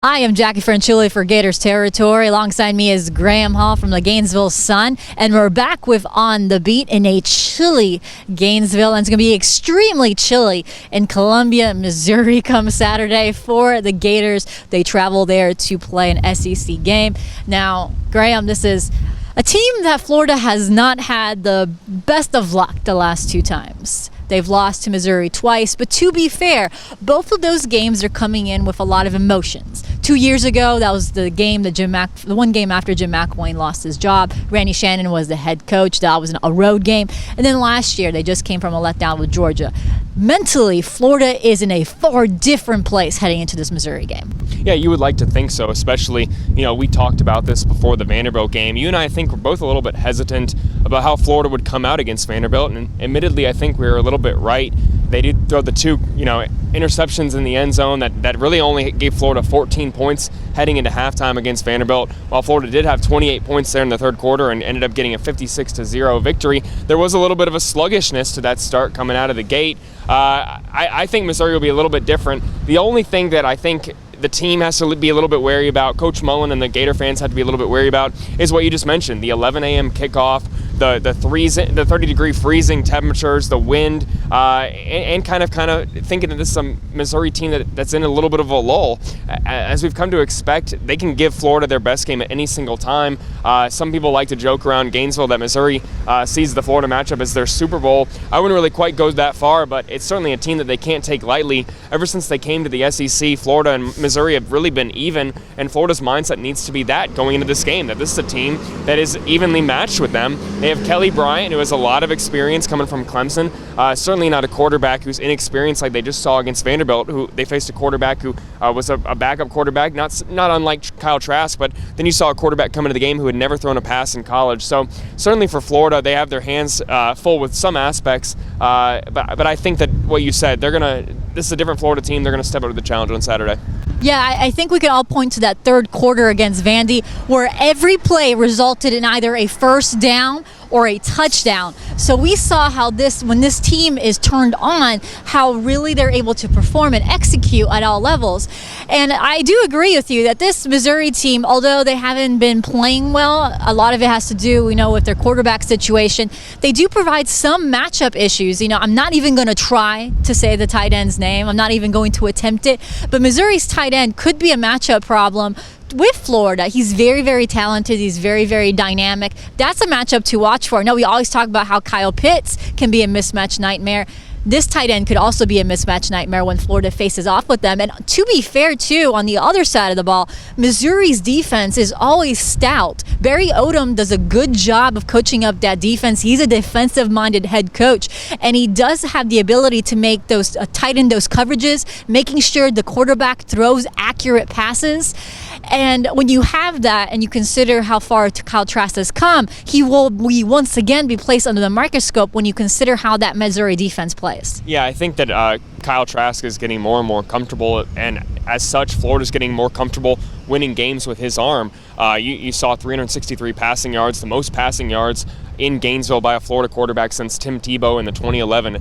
I am Jacquie Franciulli for Gators Territory. Alongside me is Graham Hall from the Gainesville Sun. And we're back with On the Beat in a chilly Gainesville. And it's going to be extremely chilly in Columbia, Missouri come Saturday for the Gators. They travel there to play an SEC game. Now, Graham, this is a team that Florida has not had the best of luck the last two times. They've lost to Missouri twice, but to be fair, both of those games are coming in with a lot of emotions. 2 years ago, that was the game that the one game after Jim McElwain lost his job. Randy Shannon was the head coach. That was a road game. And then last year, they just came from a letdown with Georgia. Mentally, Florida is in a far different place heading into this Missouri game. Yeah, you would like to think so, especially, we talked about this before the Vanderbilt game. You and I think, were both a little bit hesitant about how Florida would come out against Vanderbilt, and admittedly, I think we were a little bit right. They did throw the two, interceptions in the end zone that really only gave Florida 14 points heading into halftime against Vanderbilt. While Florida did have 28 points there in the third quarter and ended up getting a 56-0 victory, there was a little bit of a sluggishness to that start coming out of the gate. I think Missouri will be a little bit different. The only thing that I think the team has to be a little bit wary about, Coach Mullen and the Gator fans have to be a little bit wary about, is what you just mentioned, the 11 a.m. kickoff, the 30-degree freezing temperatures, the wind, and kind of thinking that this is a Missouri team that's in a little bit of a lull. As we've come to expect, they can give Florida their best game at any single time. Some people like to joke around Gainesville that Missouri sees the Florida matchup as their Super Bowl. I wouldn't really quite go that far, but it's certainly a team that they can't take lightly. Ever since they came to the SEC, Florida and Missouri have really been even, and Florida's mindset needs to be that going into this game, that this is a team that is evenly matched with them. They have Kelly Bryant, who has a lot of experience coming from Clemson, certainly not a quarterback who's inexperienced like they just saw against Vanderbilt, who they faced a quarterback who was a backup quarterback, not unlike Kyle Trask, but then you saw a quarterback come into the game who had never thrown a pass in college. So certainly for Florida, they have their hands full with some aspects, but I think that what you said, this is a different Florida team. They're going to step up to the challenge on Saturday. Yeah, I think we could all point to that third quarter against Vandy where every play resulted in either a first down or a touchdown. So we saw how when this team is turned on, how really they're able to perform and execute at all levels. And I do agree with you that this Missouri team, although they haven't been playing well, a lot of it has to do, with their quarterback situation. They do provide some matchup issues. I'm not even going to try to say the tight end's name. I'm not even going to attempt it. But Missouri's tight end could be a matchup problem with Florida. He's very, very talented. He's very, very dynamic. That's a matchup to watch for. I know we always talk about how Kyle Pitts can be a mismatch nightmare. This tight end could also be a mismatch nightmare when Florida faces off with them. And to be fair, too, on the other side of the ball, Missouri's defense is always stout. Barry Odom does a good job of coaching up that defense. He's a defensive-minded head coach, and he does have the ability to make those tighten those coverages, making sure the quarterback throws accurate passes. And when you have that and you consider how far Kyle Trask has come, he will once again be placed under the microscope when you consider how that Missouri defense plays. Yeah, I think that Kyle Trask is getting more and more comfortable, and as such, Florida's getting more comfortable winning games with his arm. You saw 363 passing yards, the most passing yards in Gainesville by a Florida quarterback since Tim Tebow in the 2011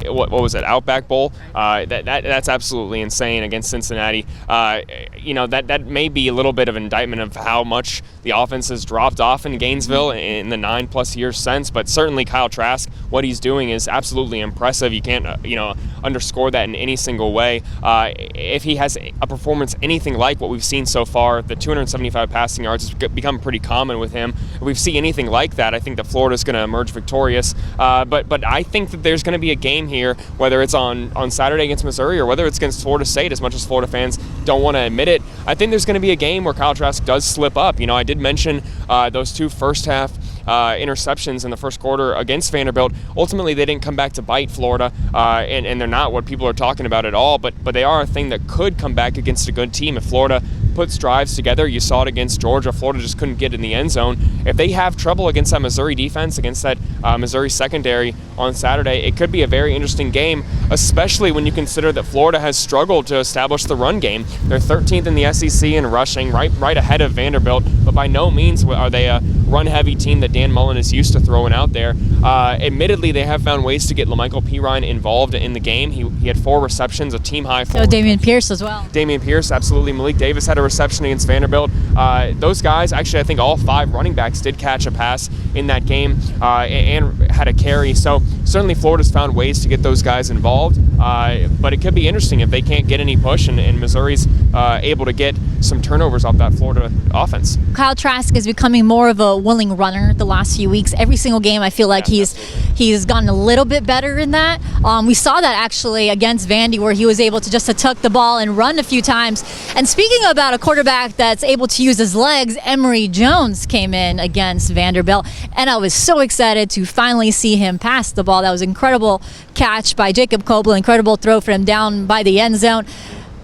what was it, Outback Bowl. That's absolutely insane against Cincinnati. That may be a little bit of an indictment of how much the offense has dropped off in Gainesville in the 9+ years since. But certainly Kyle Trask, what he's doing is absolutely impressive. You can't underscore that in any single way. If he has a performance anything like what we've seen so far, the 275 passing yards has become pretty common with him. If we see anything like that, I think that Florida's going to emerge victorious. But I think that there's going to be a game here, whether it's on Saturday against Missouri or whether it's against Florida State, as much as Florida fans don't want to admit it. I think there's going to be a game where Kyle Trask does slip up. I did mention those two first half interceptions in the first quarter against Vanderbilt. Ultimately, they didn't come back to bite Florida, and they're not what people are talking about at all, but they are a thing that could come back against a good team. If Florida puts drives together, you saw it against Georgia, Florida just couldn't get in the end zone. If they have trouble against that Missouri defense, against that Missouri secondary on Saturday, it could be a very interesting game, especially when you consider that Florida has struggled to establish the run game. They're 13th in the SEC in rushing, right ahead of Vanderbilt, but by no means are they a run-heavy team that Dan Mullen is used to throwing out there. Admittedly, they have found ways to get LaMichael Pirine involved in the game. He had 4 receptions, a team-high 4. So Dameon Pierce as well. Dameon Pierce, absolutely. Malik Davis had a reception against Vanderbilt. Those guys, actually, I think all 5 running backs did catch a pass in that game and had a carry. So certainly Florida's found ways to get those guys involved. But it could be interesting if they can't get any push and Missouri's able to get some turnovers off that Florida offense. Kyle Trask is becoming more of a willing runner the last few weeks. Every single game, I feel like he's gotten a little bit better in that. We saw that actually against Vandy, where he was able to just to tuck the ball and run a few times. And speaking about a quarterback that's able to use his legs, Emory Jones came in against Vanderbilt, and I was so excited to finally see him pass the ball. That was an incredible catch by Jacob Copeland, incredible throw for him down by the end zone.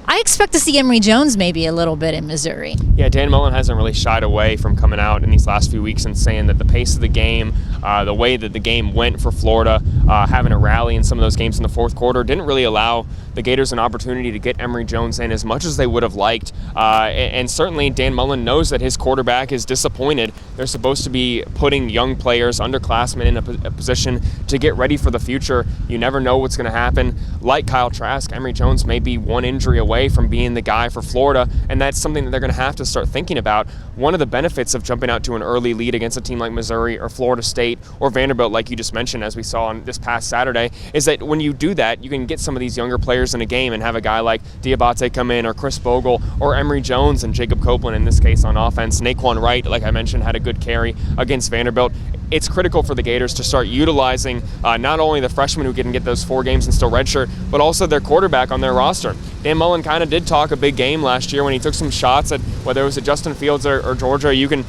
I expect to see Emory Jones maybe a little bit in Missouri. Yeah, Dan Mullen hasn't really shied away from coming out in these last few weeks and saying that the pace of the game, the way that the game went for Florida, having a rally in some of those games in the fourth quarter, didn't really allow the Gators an opportunity to get Emory Jones in as much as they would have liked. And certainly Dan Mullen knows that his quarterback is disappointed. They're supposed to be putting young players, underclassmen, in a position to get ready for the future. You never know what's going to happen. Like Kyle Trask, Emory Jones may be one injury away from being the guy for Florida, and that's something that they're going to have to start thinking about. One of the benefits of jumping out to an early lead against a team like Missouri or Florida State or Vanderbilt, like you just mentioned, as we saw on this past Saturday, is that when you do that, you can get some of these younger players in a game and have a guy like Diabate come in, or Chris Bogle, or Emory Jones and Jacob Copeland in this case on offense. Naquan Wright, like I mentioned, had a good carry against Vanderbilt. It's critical for the Gators to start utilizing not only the freshmen who can get those 4 games and still redshirt, but also their quarterback on their roster. Dan Mullen kind of did talk a big game last year when he took some shots at whether it was at Justin Fields or Georgia. You can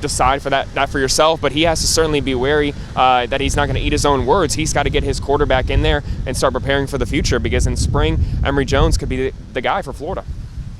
decide for that for yourself, but he has to certainly be wary that he's not going to eat his own words. He's got to get his quarterback in there and start preparing for the future, because in spring, Emory Jones could be the guy for Florida.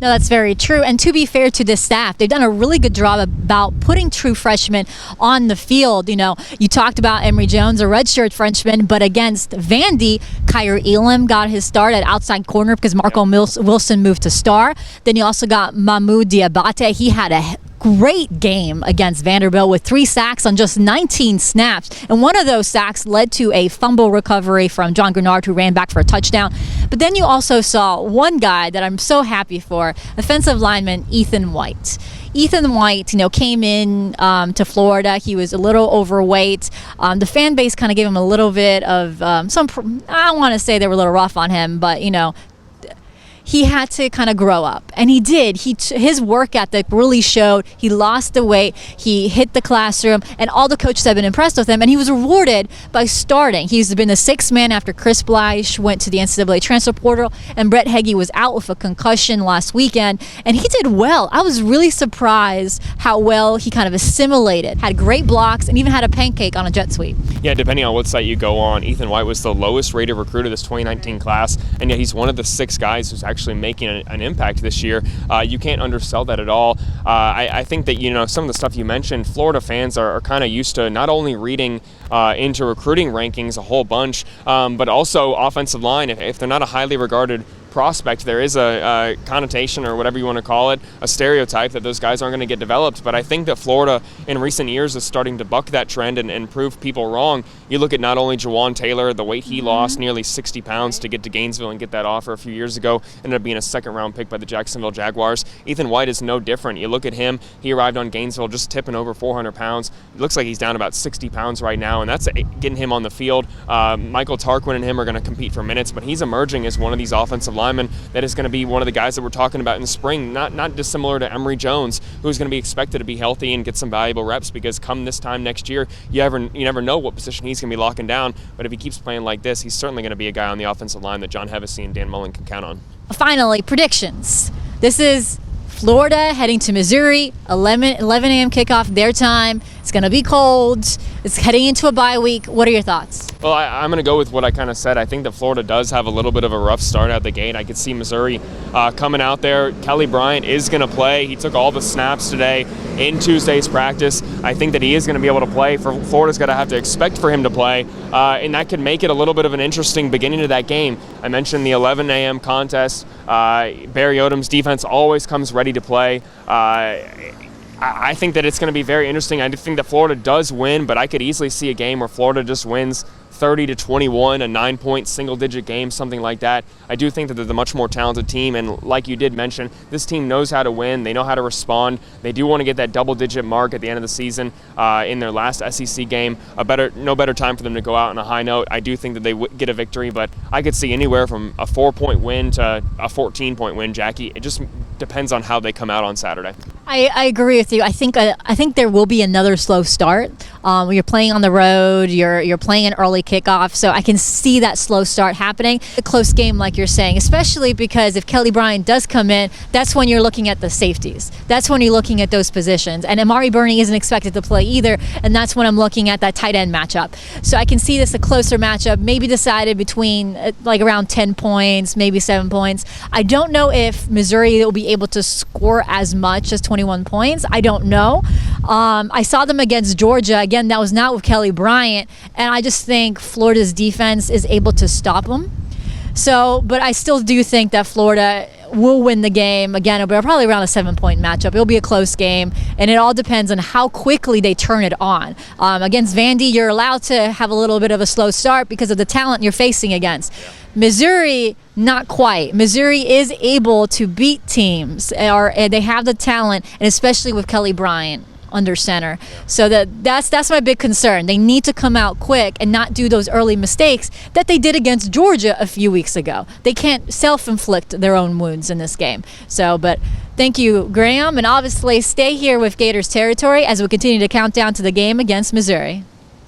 No, that's very true. And to be fair to this staff, they've done a really good job about putting true freshmen on the field. You know, you talked about Emory Jones, a redshirt freshman, but against Vandy, Kyrie Elam got his start at outside corner because Marco Wilson moved to star. Then you also got Mahmoud Diabate. He had a great game against Vanderbilt with 3 sacks on just 19 snaps. And one of those sacks led to a fumble recovery from John Grenard, who ran back for a touchdown. But then you also saw one guy that I'm so happy for, offensive lineman Ethan White. Ethan White, came in to Florida. He was a little overweight. The fan base kind of gave him a little bit of I don't want to say they were a little rough on him, but, he had to kind of grow up, and he did. His work ethic really showed. He lost the weight, he hit the classroom, and all the coaches have been impressed with him, and he was rewarded by starting. He's been the 6th man after Chris Bleish went to the NCAA transfer portal, and Brett Heggie was out with a concussion last weekend, and he did well. I was really surprised how well he kind of assimilated, had great blocks, and even had a pancake on a jet sweep. Yeah, depending on what site you go on, Ethan White was the lowest rated recruit of this 2019 class, and yet he's one of the 6 guys who's actually making an impact this year. You can't undersell that at all. I think that, some of the stuff you mentioned, Florida fans are kind of used to not only reading into recruiting rankings a whole bunch, but also offensive line. If they're not a highly regarded prospect, there is a connotation, or whatever you want to call it, a stereotype that those guys aren't going to get developed. But I think that Florida in recent years is starting to buck that trend and prove people wrong. You look at not only Jawan Taylor, the weight he lost, nearly 60 pounds to get to Gainesville and get that offer a few years ago, ended up being a 2nd-round pick by the Jacksonville Jaguars. Ethan White is no different. You look at him, he arrived on Gainesville just tipping over 400 pounds. It looks like he's down about 60 pounds right now, and that's getting him on the field. Michael Tarquin and him are going to compete for minutes, but he's emerging as one of these offensive linemen that is going to be one of the guys that we're talking about in the spring, not dissimilar to Emory Jones, who's going to be expected to be healthy and get some valuable reps, because come this time next year, you never know what position he's going to be locking down. But if he keeps playing like this, he's certainly going to be a guy on the offensive line that John Hevesy and Dan Mullen can count on. Finally, predictions. This is Florida heading to Missouri, 11 a.m. kickoff their time. It's going to be cold. It's heading into a bye week. What are your thoughts? Well, I'm going to go with what I kind of said. I think that Florida does have a little bit of a rough start out the gate. I could see Missouri coming out there. Kelly Bryant is going to play. He took all the snaps today in Tuesday's practice. I think that he is going to be able to play. Florida's going to have to expect for him to play, and that could make it a little bit of an interesting beginning to that game. I mentioned the 11 a.m. contest. Barry Odom's defense always comes ready to play. I think that it's going to be very interesting. I do think that Florida does win, but I could easily see a game where Florida just wins 30-21, a 9-point single-digit game, something like that. I do think that they're the much more talented team, and like you did mention, this team knows how to win. They know how to respond. They do want to get that double-digit mark at the end of the season in their last SEC game. No better time for them to go out on a high note. I do think that they get a victory, but I could see anywhere from a 4-point win to a 14-point win, Jackie. It just depends on how they come out on Saturday. I agree with you. I think there will be another slow start. You're playing on the road. You're playing an early kickoff, so I can see that slow start happening. A close game, like you're saying, especially because if Kelly Bryant does come in, that's when you're looking at the safeties. That's when you're looking at those positions. And Amari Burney isn't expected to play either, and that's when I'm looking at that tight end matchup. So I can see this a closer matchup, maybe decided between like around 10 points, maybe 7 points. I don't know if Missouri will be able to score as much as 21 points. I don't know. I saw them against Georgia. Again, that was not with Kelly Bryant, and I just think Florida's defense is able to stop them. So, but I still do think that Florida will win the game. Again, it'll be probably around a 7-point matchup. It'll be a close game, and it all depends on how quickly they turn it on. Against Vandy, you're allowed to have a little bit of a slow start because of the talent you're facing against. Missouri, not quite. Missouri is able to beat teams, or they have the talent, and especially with Kelly Bryant under center. So that's my big concern. They need to come out quick and not do those early mistakes that they did against Georgia a few weeks ago. They can't self-inflict their own wounds in this game. So, but thank you, Graham, and obviously stay here with Gators Territory as we continue to count down to the game against Missouri.